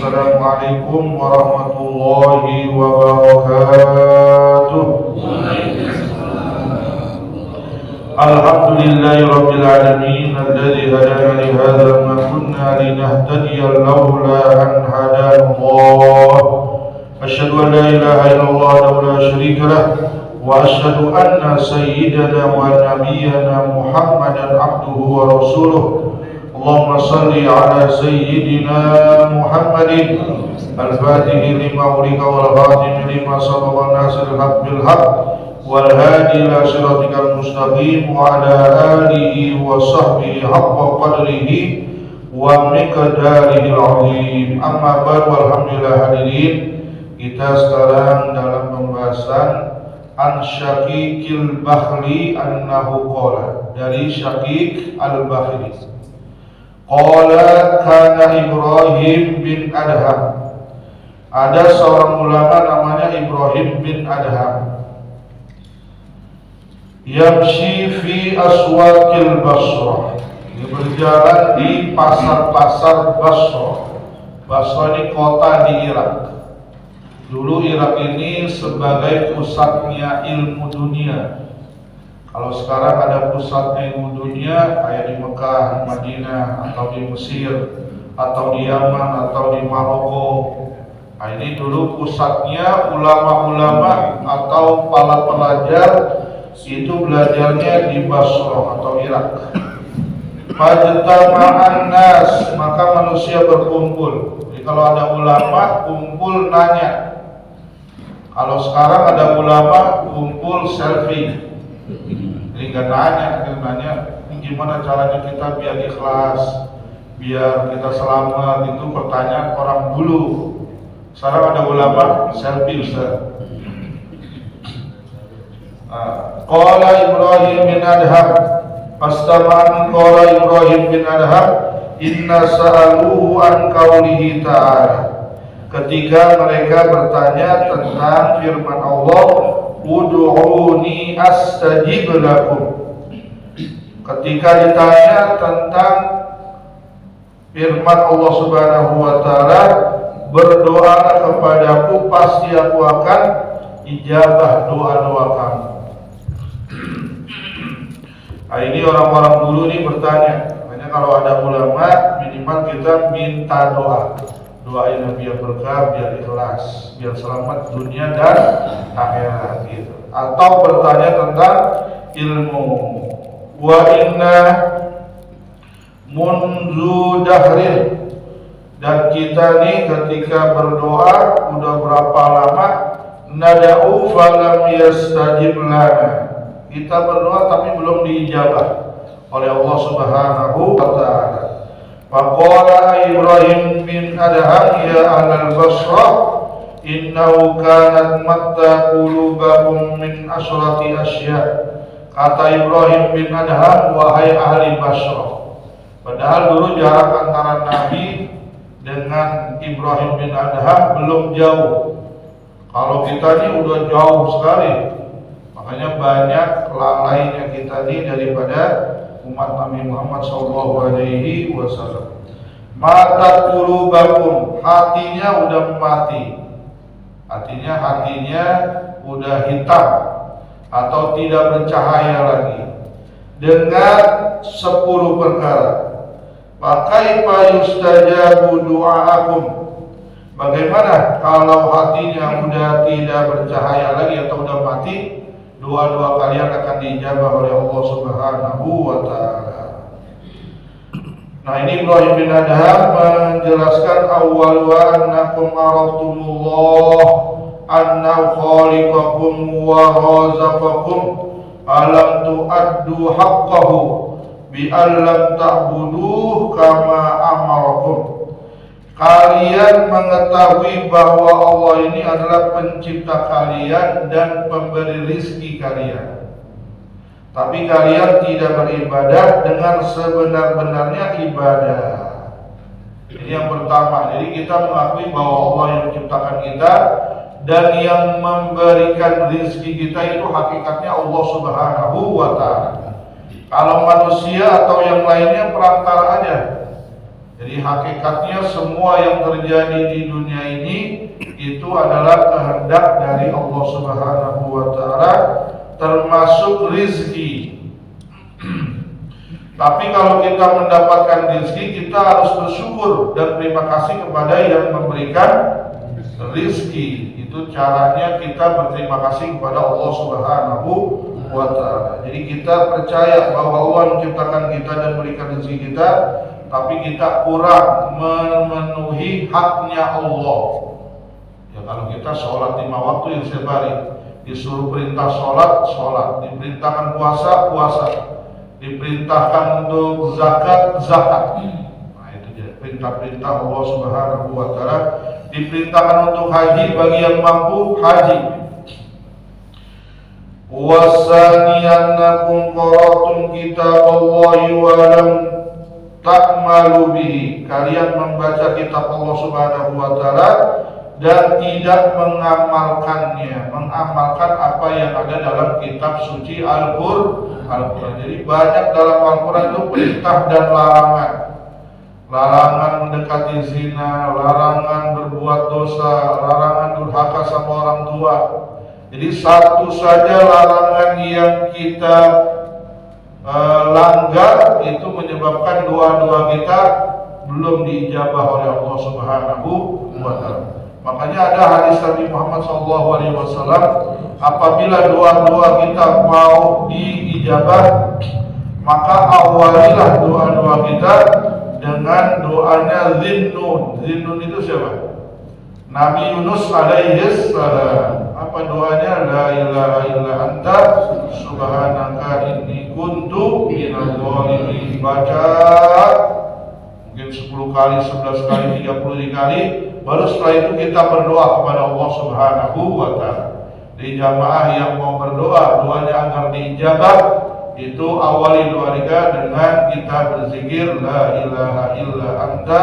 Assalamualaikum warahmatullahi wabarakatuh. Alhamdulillahirabbil alamin alladzi hadana li hadza ma kunna linahtadiya laula an hadana Allah. Asyhadu an la ilaha illallah wa la syarika lah wa asyhadu anna sayyidana wa nabiyyana Muhammadan abduhu wa rasuluh. Allahumma salli ala sayyidina Muhammadin al-fatihi lima ulika wal khatimi lima sabaqa nasiril haq bil haq wal hadi ila siratikal mustaqim wa ala alihi wa sahbihi haqqa qadrihi wa miqdarihil azim. Amma ba'du, alhamdulillah hadirin, kita sekarang dalam pembahasan an Syaqiqil Bakhli annahu qala, dari Syaqiq al-Bakhli. Qala kana Ibrahim bin Adham. Ada seorang ulama namanya Ibrahim bin Adham. Yamshi fi aswaqil Basrah. Dia berjalan di pasar-pasar Basrah. Basrah ini kota di Irak. Dulu Irak ini sebagai pusatnya ilmu dunia. Kalau sekarang ada pusatnya ilmu dunia kayak di Mekah, Madinah, atau di Mesir, atau di Yaman, atau di Maroko. Nah, ini dulu pusatnya ulama-ulama atau para pelajar itu belajarnya di Basrah atau Irak. Fajtama'an nas, maka manusia berkumpul. Jadi kalau ada ulama kumpul nanya. Kalau sekarang ada ulama kumpul selfie. Jadi nggak nanya, gimana caranya kita biar ikhlas, biar kita selamat, itu pertanyaan orang dulu. Sekarang ada ulama selfie Ustaz. Qala Ibrahim bin Adham, pastaman qala Ibrahim bin Adham, inna sa'aluhu an qaulihi ta'ala. Ketika mereka bertanya tentang firman Allah, ud'uni astajib lakum. Ketika ditanya tentang firman Allah Subhanahu wa taala, berdoalah kepadaku pasti aku akan ijabah doa-doa kamu. Nah, ini orang-orang dulu nih bertanya. Makanya kalau ada ulama minimal kita minta doa. Doain biar berkah, biar ikhlas, biar selamat dunia dan akhirat gitu. Atau bertanya tentang ilmu. Wa inna munzu dahrin, dan kita nih ketika berdoa udah berapa lama, nada'u falam yastajib lana. Kita berdoa tapi belum diijabah oleh Allah Subhanahu wa taala. Faqala Ibrahim bin Adham ya ahlal Basrah, innahu kanat matta qulubakum min asyrati asya. Kata Ibrahim bin Adham, wahai ahli Basrah. Padahal dulu jarak antara Nabi dengan Ibrahim bin Adham belum jauh. Kalau kita ini udah jauh sekali. Makanya banyak lalainya kita ini daripada umat Nabi Muhammad SAW. Mata qulubakum, hatinya udah mati. Artinya hatinya udah hitam atau tidak bercahaya lagi dengan 10 perkara. Fakaifa yustajabu du'aakum, bagaimana kalau hatinya udah tidak bercahaya lagi atau udah mati, doa-doa kalian akan diijabah oleh Allah Subhanahu wa taala. Nah, ini Ibrahim bin Adham menjelaskan awal wa annakum araftumullah annahu khaliqakum wa razaqakum alam tu'addu haqqahu bi allam ta'buduh kama amarakum. Kalian mengetahui bahwa Allah ini adalah pencipta kalian dan pemberi rizki kalian, tapi kalian tidak beribadah dengan sebenar-benarnya ibadah. Ini yang pertama. Jadi kita mengakui bahwa Allah yang menciptakan kita dan yang memberikan rizki kita itu hakikatnya Allah Subhanahu wa ta'ala. Kalau manusia atau yang lainnya perantara aja. Jadi hakikatnya semua yang terjadi di dunia ini itu adalah kehendak dari Allah Subhanahu wa Ta'ala, termasuk rizki. Tapi kalau kita mendapatkan rizki, kita harus bersyukur dan terima kasih kepada yang memberikan rizki. Itu caranya kita berterima kasih kepada Allah Subhanahu wa Ta'ala. Jadi kita percaya bahwa Allah menciptakan kita dan memberikan rezeki kita, tapi kita kurang memenuhi haknya Allah. Ya, kalau kita sholat 5 waktu yang setiap hari, disuruh perintah sholat, sholat, diperintahkan puasa, puasa, diperintahkan untuk zakat, zakat. Nah itu dia perintah-perintah Allah Subhanahu wa Ta'ala. Diperintahkan untuk haji bagi yang mampu, haji. Wasaniyannakum qara'tum kitaballahi wa lam ta'malu bihi. Kalian membaca kitab Allah Subhanahu wa Ta'ala dan tidak mengamalkannya, mengamalkan apa yang ada dalam kitab suci Al-Qur'an. Jadi banyak dalam Al-Qur'an itu perintah dan larangan. Larangan mendekati zina, larangan berbuat dosa, larangan durhaka sama orang tua. Jadi satu saja larangan yang kita langgar itu menyebabkan doa-doa kita belum diijabah oleh Allah Subhanahu wa Ta'ala. Makanya ada hadis Nabi Muhammad SAW, apabila doa-doa kita mau diijabah, maka awalilah doa-doa kita dengan doanya Zinnun. Zinnun itu siapa? Nabi Yunus alaihi salam. Apa doanya? La ilaha illa anta subhanaka inni kuntu minadh dhalimin. Baca mungkin 10 kali, 11 kali, 30 kali. Baru setelah itu kita berdoa kepada Allah Subhanahu wa Ta'ala. Di jamaah yang mau berdoa, doanya agar diijabah, itu awali doa kita dengan kita berzikir la ilaha illa anta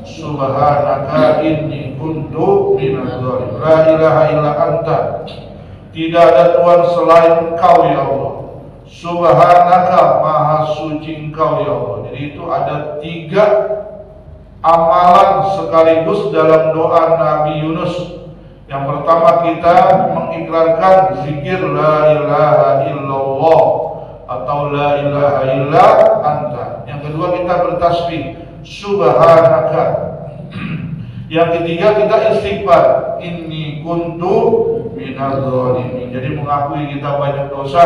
subhanaka inni kuntu minadh dhalimin. La ilaha illa anta, tidak ada Tuhan selain Engkau ya Allah. Subhanaka, maha suci Engkau ya Allah. Jadi itu ada 3 amalan sekaligus dalam doa Nabi Yunus. Yang pertama kita mengikrarkan zikir la ilaha illallah atau la ilaha illa anta. Yang kedua kita bertasbih subhanaka. Yang ketiga kita istighfar, inni kuntu minadh dhalimin. Jadi mengakui kita banyak dosa,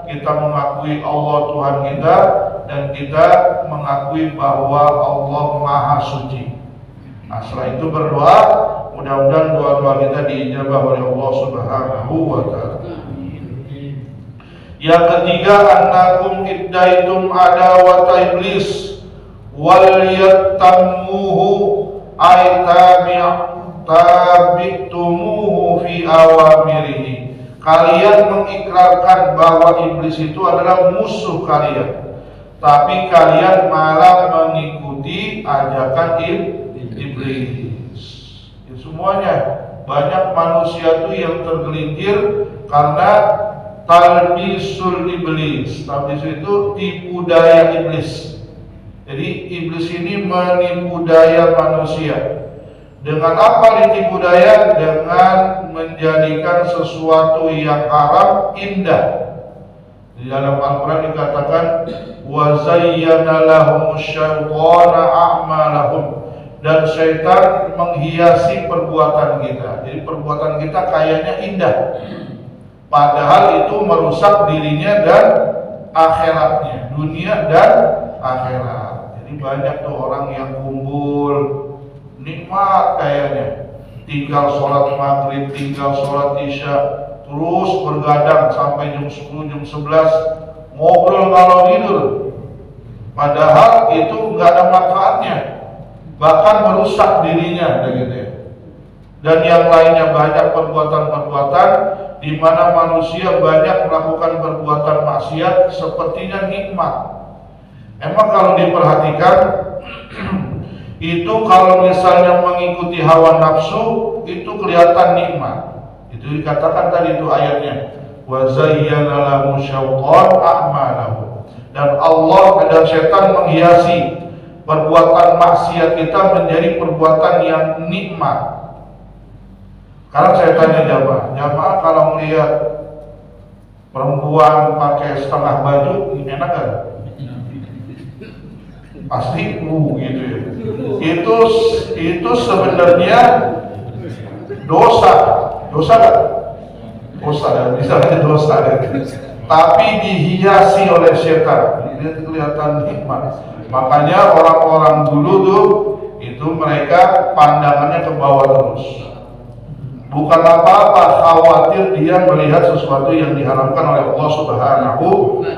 kita mengakui Allah Tuhan kita, dan kita mengakui bahwa Allah Maha Suci. Nah, setelah itu berdoa, mudah-mudahan doa-doa kita diijabah oleh Allah Subhanahu wa Ta'ala. Yang ketiga, annakum iddaitum adawata iblis wal yattamuhu ay tabi'tumuhu fi awamirihi. Kalian mengikrarkan bahwa iblis itu adalah musuh kalian, tapi kalian malah mengikuti ajakan iblis. Ya, semuanya banyak manusia itu yang tergelincir karena talbisul iblis. Talbis itu tipu daya iblis. Jadi iblis ini menipu daya manusia. Dengan apa ditipu daya? Dengan menjadikan sesuatu yang haram indah. Di dalam Al-Quran dikatakan wa zayyana lahumus syaitana a'malahum, dan syaitan menghiasi perbuatan kita. Jadi perbuatan kita kayaknya indah, padahal itu merusak dirinya dan akhiratnya, dunia dan akhirat. Jadi banyak tuh orang yang kumpul nikmat kayaknya, tinggal sholat maghrib, tinggal sholat isya, terus bergadang sampai jam 10, jam 11, ngobrol kalau tidur. Padahal itu nggak ada manfaatnya, bahkan merusak dirinya, gitu ya. Dan yang lainnya banyak perbuatan-perbuatan di mana manusia banyak melakukan perbuatan maksiat sepertinya nikmat. Emang kalau diperhatikan itu kalau misalnya mengikuti hawa nafsu itu kelihatan nikmat. Itu dikatakan tadi itu ayatnya wa zayyana lahum syaitan a'malahum, dan Allah dan setan menghiasi perbuatan maksiat kita menjadi perbuatan yang nikmat. Sekarang saya tanya jamaah kalau melihat perempuan pakai setengah baju, enak kan? Pasti gitu ya. Itu sebenarnya dosa kan? Dosa dan misalnya dosa kan? Tapi dihiasi oleh setan, ini kelihatan hikmah. Makanya orang-orang dulu tuh itu mereka pandangannya ke bawah terus. Bukan apa-apa, khawatir dia melihat sesuatu yang diharamkan oleh Allah Subhanahu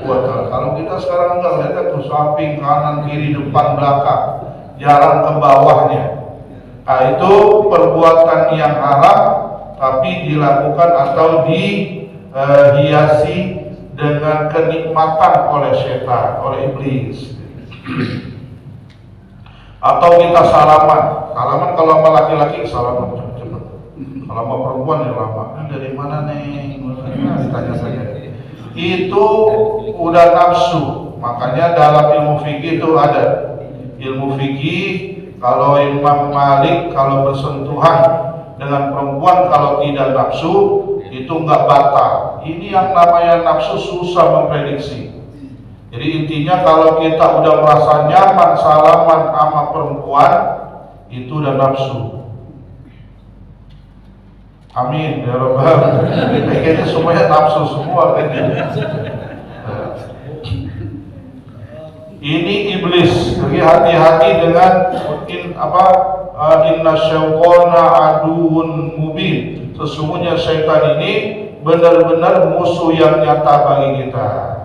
wa Ta'ala. Kalau kita sekarang enggak lihat tuh samping, kanan, kiri, depan, belakang, jarang ke bawahnya. Nah, itu perbuatan yang haram tapi dilakukan atau dihiasi dengan kenikmatan oleh setan, oleh iblis. Atau kita salaman kalau sama laki-laki salaman cepet. Kalau sama perempuan ya lama. Dari mana nih? Ditanya saja. Itu udah nafsu. Makanya dalam ilmu fikih itu ada ilmu fikih. Kalau Imam Malik kalau bersentuhan dengan perempuan kalau tidak nafsu itu enggak batal. Ini yang namanya nafsu susah memprediksi. Jadi intinya kalau kita udah merasa nyaman salaman sama perempuan itu udah nafsu. Amin ya Rabbal Alamin. Kayaknya semuanya nafsu semua kayaknya. Ini iblis. Jadi hati-hati dengan inna syaitana aduun mubin. Sesungguhnya syaitan ini benar-benar musuh yang nyata bagi kita.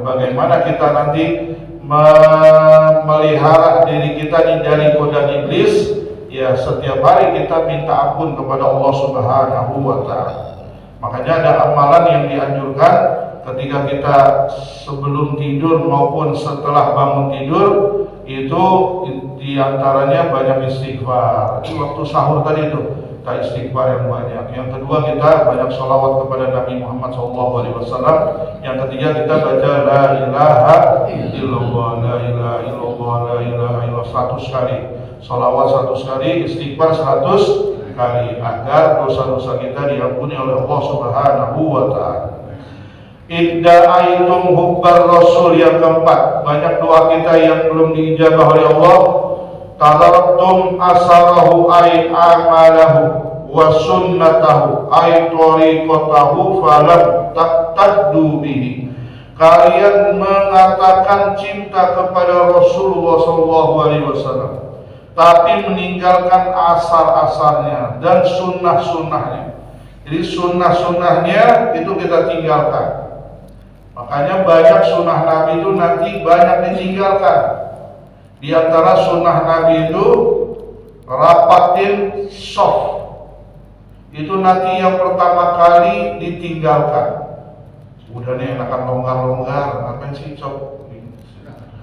Bagaimana kita nanti memelihara diri kita dari godaan iblis? Ya, setiap hari kita minta ampun kepada Allah Subhanahu wa Ta'ala. Makanya ada amalan yang dianjurkan ketika kita sebelum tidur maupun setelah bangun tidur, itu diantaranya banyak istighfar. Itu waktu sahur tadi itu kita istighfar yang banyak. Yang kedua kita banyak sholawat kepada Nabi Muhammad SAW. Yang ketiga kita baca la ilaha illallah, la ilaha illallah, la ilaha illallah 100 kali. Sholawat 100 kali, istighfar 100 kali agar dosa-dosa kita diampuni oleh Allah Subhanahu wa Ta'ala. Idda'aitum hubbar rasul, yang keempat, banyak doa kita yang belum diijabah oleh Allah. Taraktum asarahu ay amalahu wa sunnatahu ay tariqatahu falam taqtaddu bihi. Kalian mengatakan cinta kepada Rasulullah SAW, tapi meninggalkan asar-asarnya dan sunnah-sunnahnya. Jadi sunnah-sunnahnya itu kita tinggalkan. Makanya banyak sunnah Nabi itu nanti banyak ditinggalkan. Di antara sunnah Nabi itu rapatin soft. Itu nanti yang pertama kali ditinggalkan. Udah nih enakan longgar-longgar, ngapain sih cok?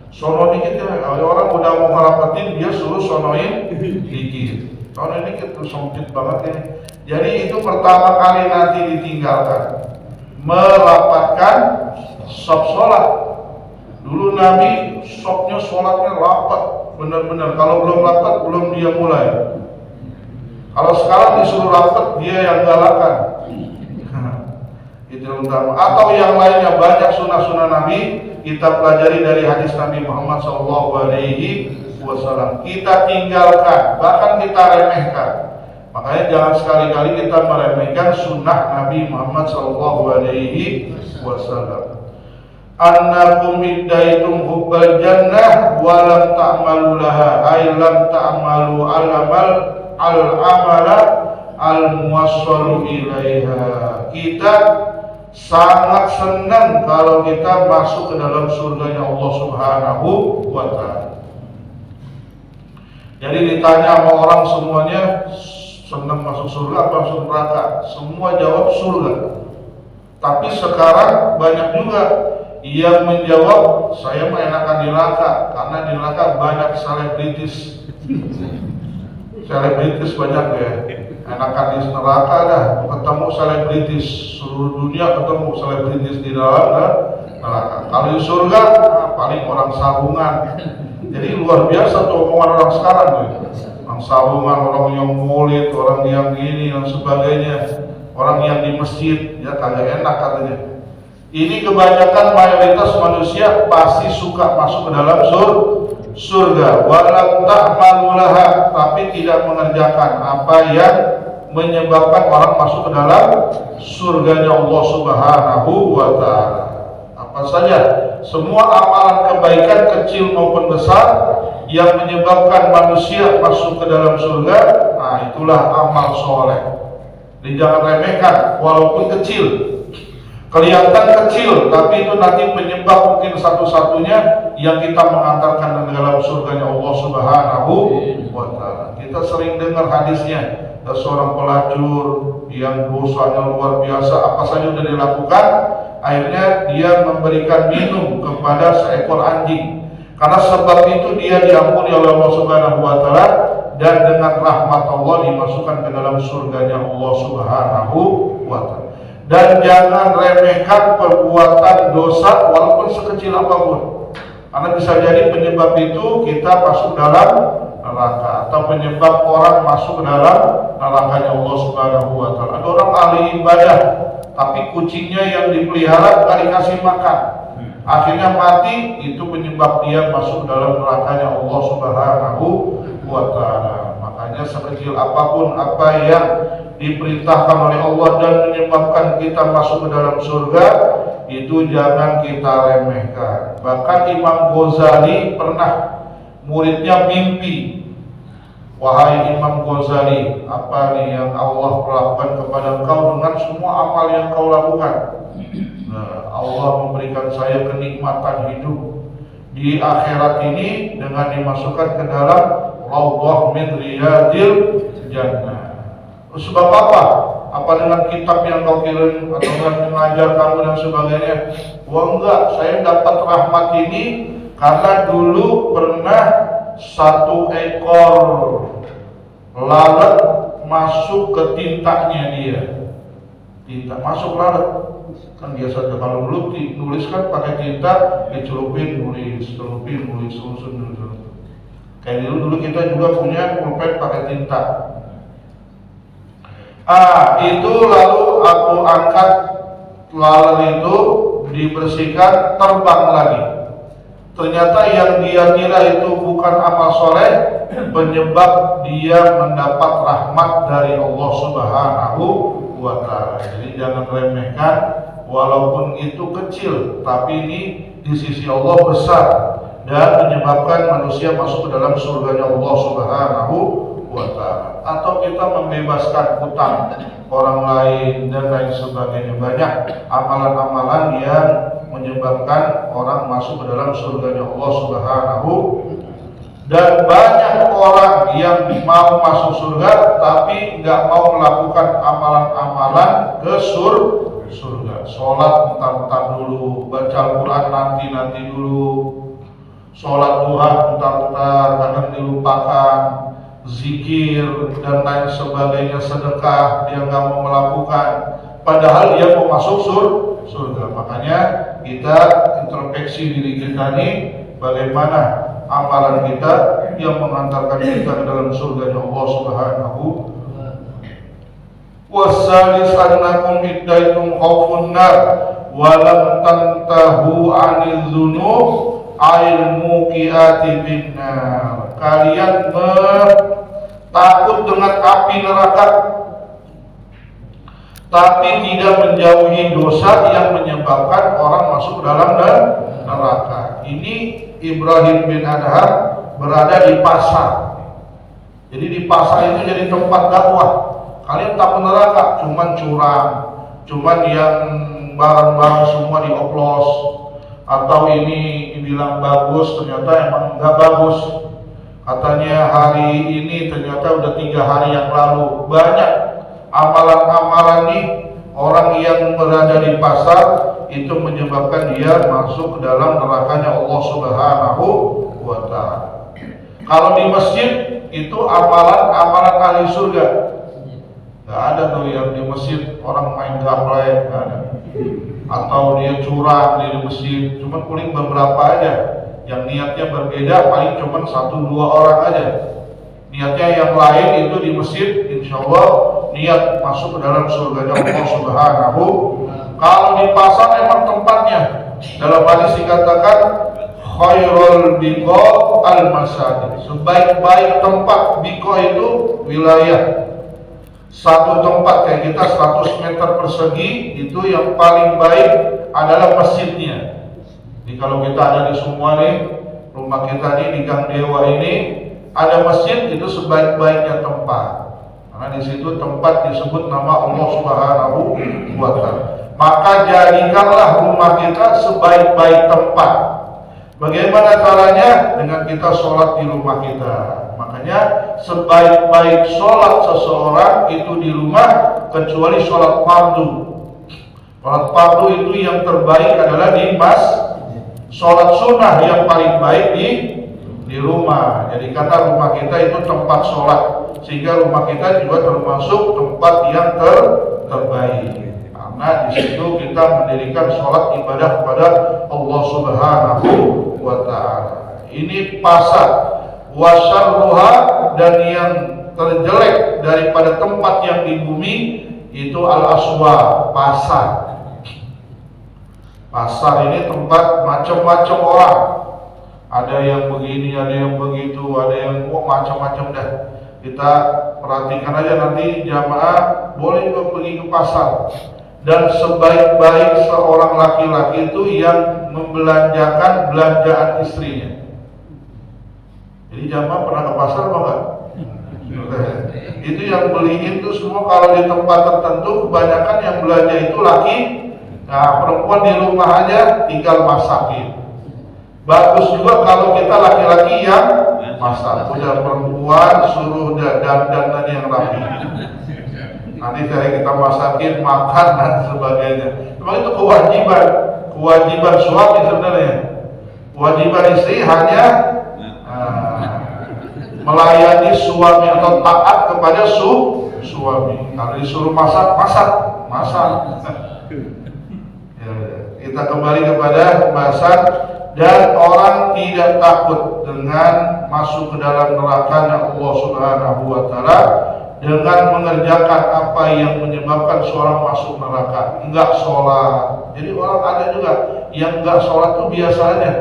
Sono dikit ya, kalau orang udah mau ngerapetin dia suruh sonoin dikit. Sono dikit tuh sempit banget ini. Jadi itu pertama kali nanti ditinggalkan. Merapatkan sop sholat. Dulu Nabi sopnya sholatnya rapat, benar-benar. Kalau belum rapat belum dia mulai. Kalau sekarang disuruh rapat dia yang galakan. Itu utama. Atau yang lainnya banyak sunnah-sunnah Nabi kita pelajari dari hadis Nabi Muhammad SAW. Kita tinggalkan, bahkan kita remehkan. Makanya jangan sekali-kali kita meremehkan sunnah Nabi Muhammad SAW. Annakum iddaitum hubbal jannah wa lam ta'malu laha, ay lam ta'malu al-amala al-muwassalu ilaiha. Kita sangat senang kalau kita masuk ke dalam surganya Allah Subhanahu wa Ta'ala. Jadi ditanya sama orang semuanya senang masuk surga apa masuk neraka? Semua jawab surga. Tapi sekarang banyak juga yang menjawab saya mah enakan di neraka karena di neraka banyak selebritis. Selebritis banyak ya. Enakan di neraka dah ketemu selebritis, seluruh dunia ketemu selebritis di dalam neraka. Kalau di surga paling orang sarungan Jadi luar biasa tuh omongan orang sekarang tuh. Orang sarungan, orang yang mulit, orang yang gini dan sebagainya, orang yang di masjid, ya kagak enak katanya. Ini kebanyakan mayoritas manusia pasti suka masuk ke dalam surga. Walam ta'malulaha, tapi tidak mengerjakan apa yang menyebabkan orang masuk ke dalam surganya Allah Subhanahu wa Ta'ala. Apa saja, semua amalan kebaikan kecil maupun besar yang menyebabkan manusia masuk ke dalam surga, nah itulah amal soleh. Jadi jangan remehkan, walaupun kecil, kelihatan kecil, tapi itu nanti penyebab mungkin satu-satunya yang kita mengantarkan ke dalam surganya Allah Subhanahu wa Ta'ala. Kita sering dengar hadisnya, ada seorang pelacur yang dosanya luar biasa, apa saja sudah dilakukan, akhirnya dia memberikan minum kepada seekor anjing. Karena sebab itu dia diampuni oleh Allah Subhanahu wa Ta'ala, dan dengan rahmat Allah dimasukkan ke dalam surganya Allah Subhanahu wa Ta'ala. Dan jangan remehkan perbuatan dosa walaupun sekecil apapun, karena bisa jadi penyebab itu kita masuk dalam neraka, atau penyebab orang masuk dalam nerakanya Allah Subhanahu wa Ta'ala. Ada orang ahli ibadah tapi kucingnya yang dipelihara gak dikasih makan, akhirnya mati, itu penyebab dia masuk dalam nerakanya Allah Subhanahu wa Ta'ala. Makanya sekecil apapun apa yang diperintahkan oleh Allah dan menyebabkan kita masuk ke dalam surga, itu jangan kita remehkan. Bahkan Imam Ghazali pernah, muridnya mimpi, wahai Imam Ghazali, apa nih yang Allah perlakukan kepada engkau dengan semua amal yang kau lakukan? Nah, Allah memberikan saya kenikmatan hidup di akhirat ini dengan dimasukkan ke dalam Raudhah min Riyadil Jannah. Sebab apa? Apa dengan kitab yang kau kirim atau dengan mengajar kamu dan sebagainya? Wah enggak, saya dapat rahmat ini karena dulu pernah satu ekor lalat masuk ke tintanya dia. Tinta masuk lalat. Kan biasa kalau dulu nulis kan pakai tinta, dicelupin nulis. Kayak dulu kita juga punya pulpen pakai tinta. Itu lalu aku angkat lalat itu, dibersihkan, terbang lagi. Ternyata yang dia kira itu bukan amal soleh, penyebab dia mendapat rahmat dari Allah Subhanahu wa Ta'ala. Jadi jangan remehkan, walaupun itu kecil, tapi ini di sisi Allah besar dan menyebabkan manusia masuk ke dalam surganya Allah Subhanahu wa Ta'ala. Atau kita membebaskan hutang orang lain dan lain sebagainya. Banyak amalan-amalan yang menyebabkan orang masuk ke dalam surganya Allah Subhanahu. Dan banyak orang yang mau masuk surga tapi nggak mau melakukan amalan-amalan ke surga. Sholat entar dulu, baca Al-Quran nanti dulu, sholat duha entar kadang dilupakan, zikir dan lain sebagainya, sedekah dia nggak mau melakukan, padahal dia mau masuk surga. Makanya kita introspeksi diri kita nih, bagaimana amalan kita yang mengantarkan kita ke dalam surga Allah Subhanahu. Wasalis annakum iddaitum khaufun nar wa lam tantahu 'anil dzunub ilmu qiati binnar. Kalian takut dengan api neraka tapi tidak menjauhi dosa yang menyebabkan orang masuk dalam neraka. Ini Ibrahim bin Adham berada di pasar. Jadi di pasar itu jadi tempat dakwah. Kalian takut neraka, cuman curang, cuman yang barang-barang semua dioplos, atau ini dibilang bagus ternyata emang nggak bagus. Katanya hari ini ternyata udah 3 hari yang lalu. Banyak amalan-amalan nih orang yang berada di pasar itu menyebabkan dia masuk ke dalam nerakanya Allah Subhanahu wa Ta'ala. Kalau di masjid itu amalan-amalan ahli surga. Gak ada tuh yang di masjid orang main gaplek, gak ada. Atau dia curang di masjid, cuma paling beberapa aja Yang niatnya berbeda paling cuma 1-2 orang aja. Niatnya yang lain itu di masjid, insya Allah niat masuk ke dalam surga Allah Subhanahu. Kalau di pasar emang tempatnya. Dalam hadis dikatakan khairul biqa al masajid. Sebaik-baik tempat biqa itu wilayah. Satu tempat kayak kita 100 meter persegi itu yang paling baik adalah masjidnya. Jadi kalau kita ada di semua nih, rumah kita nih di Gang Dewa ini ada masjid, itu sebaik-baiknya tempat. Karena di situ tempat disebut nama Allah Subhanahu wa Ta'ala. Maka jadikanlah rumah kita sebaik-baik tempat. Bagaimana caranya? Dengan kita sholat di rumah kita. Makanya sebaik-baik sholat seseorang itu di rumah kecuali sholat fardu. Sholat fardu itu yang terbaik adalah di masjid. Sholat sunnah yang paling baik di rumah. Jadi karena rumah kita itu tempat sholat, sehingga rumah kita juga termasuk tempat yang terbaik. Karena di situ kita mendirikan sholat ibadah kepada Allah Subhanahu wa Ta'ala. Ini pasar. Wasyarruha, dan yang terjelek daripada tempat yang di bumi itu al-aswa, pasar. Pasar ini tempat macam-macam orang. Ada yang begini, ada yang begitu, ada yang macam-macam dah. Kita perhatikan aja nanti jamaah boleh juga pergi ke pasar. Dan sebaik-baik seorang laki-laki itu yang membelanjakan belanjaan istrinya. Jadi jamaah pernah ke pasar apa enggak? Itu yang beliin itu semua kalau di tempat tertentu kebanyakan yang belanja itu laki. Nah, perempuan di rumah aja tinggal masakin. Bagus juga kalau kita laki-laki yang masak. Udah perempuan suruh dandan yang rapi. Nanti kita masakin, makan dan sebagainya. Memang itu kewajiban suami sebenarnya. Kewajiban istri hanya melayani suami atau taat kepada suami. Kalau disuruh masak. Ya, kita kembali kepada pembahasan. Dan orang tidak takut dengan masuk ke dalam neraka Allah Subhanahu wa Ta'ala dengan mengerjakan apa yang menyebabkan seorang masuk neraka. Enggak sholat. Jadi orang ada juga yang enggak sholat itu biasanya,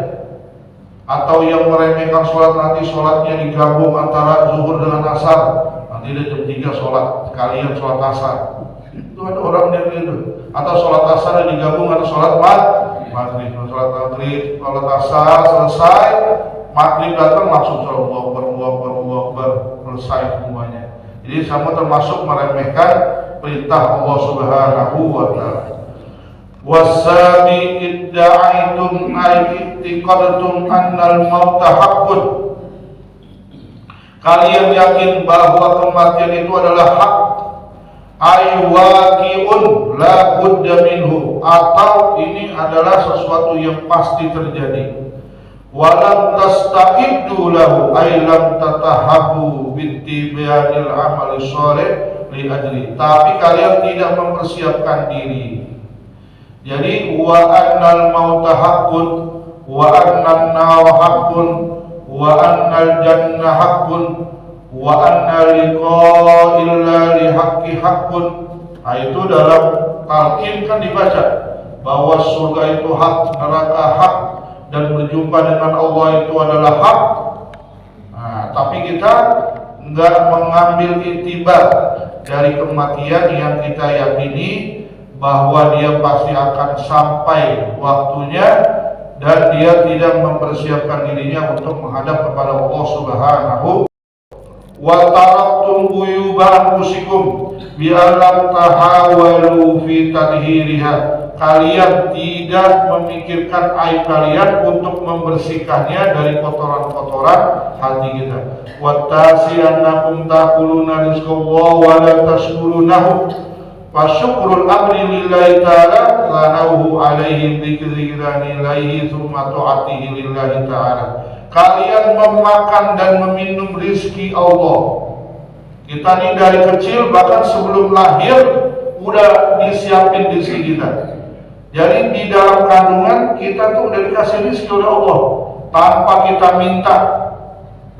atau yang meremehkan sholat, nanti sholatnya digabung antara zuhur dengan asar. Nanti dia jam 3 sholat, sekalian sholat asar. Itu ada orang yang gitu. Atau sholat asar digabung dengan sholat maghrib. Sholat maghrib, sholat asar selesai, maghrib datang langsung sholat Akbar, selesai semuanya. Jadi sama termasuk meremehkan perintah Allah Subhanahu wa Ta'ala. Wasabi idda'aitum aiqadtum annal mauta haqqun. Kalian yakin bahwa kematian itu adalah hak. Aywaqi'un la budda minhu, atau ini adalah sesuatu yang pasti terjadi. Walam tasta'iddu lahu ay lam tatahabu bittibianil amali sholih li ajli, tapi kalian tidak mempersiapkan diri. Jadi wa annal mauta haqqun wa annan nar haqqun wa annal jannah haqqun wa anna liqa'illahi haqqi haqqun. Nah, itu dalam talqin kan dibaca bahwa surga itu hak, neraka hak, dan berjumpa dengan Allah itu adalah hak. Nah, tapi kita enggak mengambil iktibar dari kematian yang kita yakini bahwa dia pasti akan sampai waktunya, dan dia tidak mempersiapkan dirinya untuk menghadap kepada Allah Subhanahu. Wa taraktum buyuba anfusikum bi alam tahawalu fi tadhiriha. Kalian tidak memikirkan aib kalian untuk membersihkannya dari kotoran-kotoran hati kita. Wa tasiyannakum taquluna rizqallah wa la tashkurunahu. Wa syukrul amri lillahi ta'ala lanahu alaihi dzikrihi ilaihi thumma ta'atihi lillahi ta'ala. Kalian memakan dan meminum rizki Allah. Kita ini dari kecil, bahkan sebelum lahir udah disiapin rizki kita. Jadi di dalam kandungan kita tuh udah dikasih rizki oleh Allah. tanpa kita minta.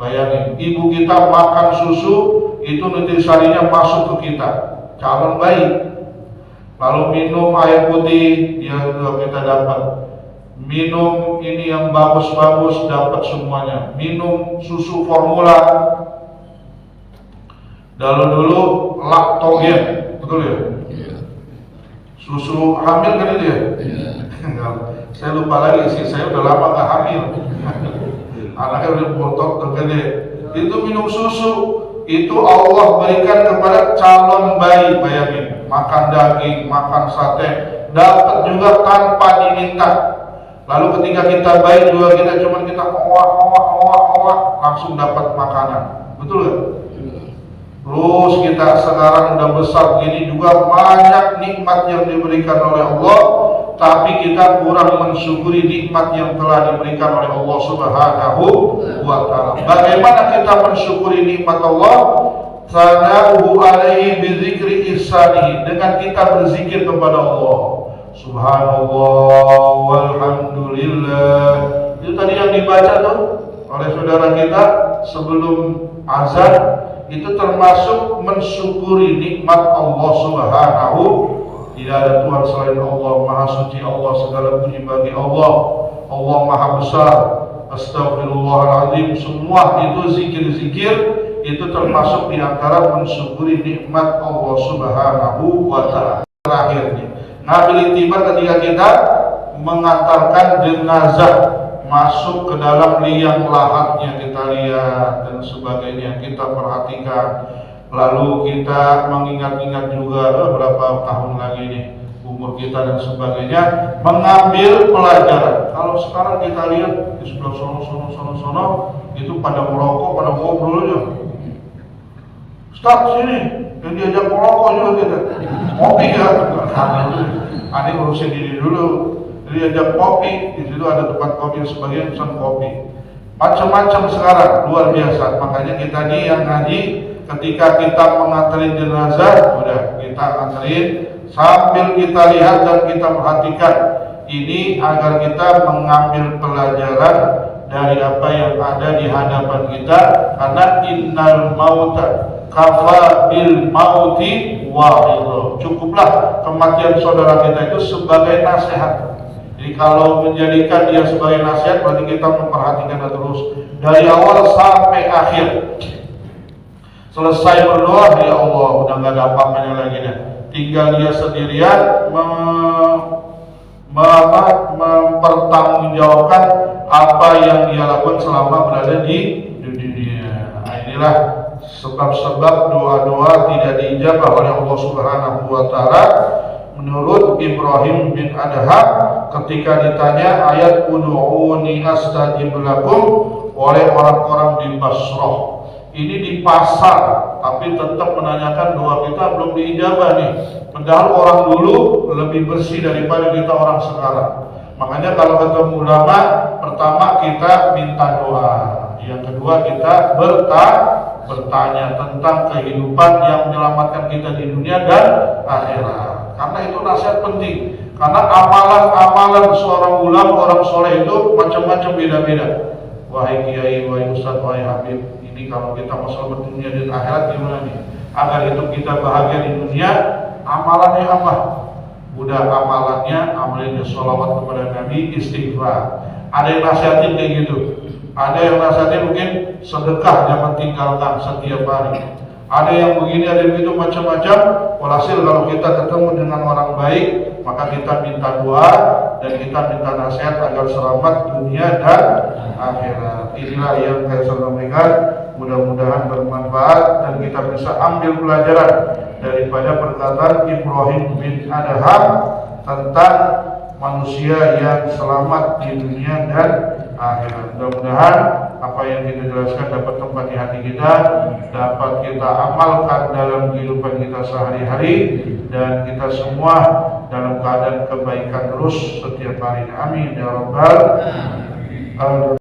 Bayangin, ibu kita makan susu, itu nutrisarinya masuk ke kita, calon bayi. Lalu minum air putih, ya kita dapat. Minum ini yang bagus-bagus, dapat semuanya. Minum susu formula. Dulu laktogen, betul ya? Susu hamil kan itu ya? Saya lupa lagi sih, saya udah lama gak hamil. Anaknya udah botok tergede. Itu minum susu, itu Allah berikan kepada calon bayi. Bayangin, makan daging, makan sate, dapat juga tanpa diminta. Lalu ketika kita bayi juga kita langsung dapat makanan, betul ya? Terus kita sekarang udah besar gini juga banyak nikmat yang diberikan oleh Allah, tapi kita kurang mensyukuri nikmat yang telah diberikan oleh Allah Subhanahu wa Ta'ala. Bagaimana kita mensyukuri nikmat Allah? Sana'uhu alaihi bizikri ihsanihi, dengan kita berzikir kepada Allah. Subhanallah walhamdulillah. Itu tadi yang dibaca tuh oleh saudara kita sebelum azan. Itu termasuk mensyukuri nikmat Allah Subhanahu. Tidak ada Tuhan selain Allah, Maha Suci Allah, segala puji bagi Allah. Allah Maha Besar. Astagfirullahaladzim. Semua itu zikir-zikir, itu termasuk di antara mensyukuri nikmat Allah Subhanahu wa Ta'ala. Terakhirnya, ngambil iktibar ketika kita mengantarkan jenazah masuk ke dalam liang lahatnya, kita lihat dan sebagainya, kita perhatikan. Lalu kita mengingat-ingat juga berapa tahun lagi nih umur kita dan sebagainya, mengambil pelajaran. Kalau sekarang kita lihat di sebelah sono itu pada merokok, pada ngobrol aja. Start sini, yang diajak merokok juga kita. Kopi ya, ada urusin diri dulu. Jadi ajak kopi, di situ ada tempat kopi, sebagian pesan kopi. Macam-macam sekarang, luar biasa. Makanya kita nih yang ngaji, ketika kita mengantarin jenazah, udah kita anterin sambil kita lihat dan kita perhatikan. Ini agar kita mengambil pelajaran dari apa yang ada di hadapan kita. Karena innal mauta kafa bil mauti wa'idho. Cukuplah kematian saudara kita itu sebagai nasihat. Jadi kalau menjadikan dia sebagai nasihat, berarti kita memperhatikan terus dari awal sampai akhir. Selesai berdoa, ya Allah, udah nggak ada apa-apanya lagi deh. Tinggal dia sendirian mempertanggungjawabkan apa yang dia lakukan selama berada di dunia. Nah, inilah sebab-sebab doa-doa tidak diijabah oleh Allah Subhanahu wa Ta'ala. Menurut Ibrahim bin Adham, ketika ditanya ayat ud'uni astajib lakum oleh orang-orang di Basrah, ini di pasar, tapi tetap menanyakan doa kita belum diijabah nih. Padahal orang dulu lebih bersih daripada kita orang sekarang. Makanya kalau ketemu ulama, pertama kita minta doa, yang kedua kita bertanya tentang kehidupan yang menyelamatkan kita di dunia dan akhirat. Karena itu nasihat penting. Karena amalan-amalan seorang ulama, orang soleh itu macam-macam, beda-beda. Wahai kiai, wahai ustadz, wahai habib, ini kalau kita masalah dunia dan akhirat gimana nih? Agar itu kita bahagia di dunia, amalannya apa? Udah amalannya sholawat kepada Nabi, istighfar. Ada yang nasihatin kayak gitu. Ada yang nasihatin mungkin sedekah, jangan tinggalkan setiap hari. Ada yang begini, ada yang begitu, macam-macam. Walhasil kalau kita ketemu dengan orang baik, maka kita minta doa dan kita minta nasihat agar selamat dunia dan akhirat. Inilah yang saya sampaikan. Mudah-mudahan bermanfaat dan kita bisa ambil pelajaran daripada perkataan Ibrahim bin Adham tentang manusia yang selamat di dunia dan akhirat. Mudah-mudahan apa yang kita jelaskan dapat tempat di hati kita, dapat kita amalkan dalam kehidupan kita sehari-hari, dan kita semua dalam keadaan kebaikan terus setiap hari. Amin ya rabbal alamin.